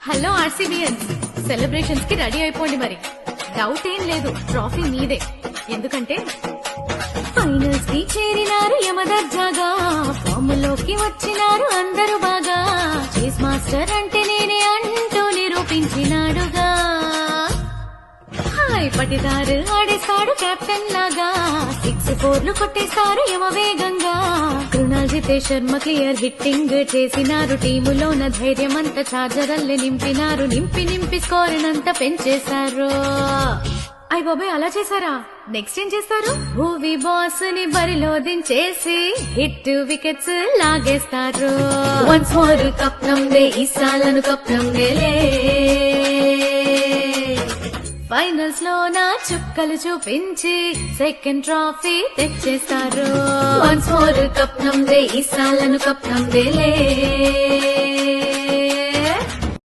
Hello ఆర్సీబీఎన్స్, celebrations కి ready అయిపోండి. మరి డౌట్ ఏం లేదు, ట్రోఫీ మీదే. ఎందుకంటే ఫైనల్స్ కి చేరినారు యమదర్జాగా, ఫామ్ లోకి వచ్చినారు అందరూ బాగా. చేస్ మాస్టర్ అంటే నేనే అంటూ నిరూపించినాడుగా. హాయ్ పటిదారు ఆడేస్తాడు కెప్టెన్ లాగా, 6-4 కొట్టేస్తారు యమవేగంగా. కృణాల్ జితేష్ శర్మ క్లియర్ హిట్టింగ్ చేసినారు, టీములోన ధైర్యమంతా చార్జరల్లే నింపినారు. నింపి స్కోర్నంతా పెంచేశారు. అయ్ బాబాయ్, అలా చేశారా? నెక్స్ట్ ఏం చేస్తారు? భూవి బాస్ ని బరిలో దించేసి హిట్ వికెట్స్ లాగేస్తారు. వన్స్ మోర్ కప్ నమ్దే, ఈసాలను కప్ నమ్దేలే. ఫైనల్స్ లో నా చుక్కలు చూపించి సెకండ్ ట్రోఫీ తెచ్చేస్తారు. వన్స్ మోర్ కప్ నమ్దే, ఈసాలను కప్ నమ్దేలే.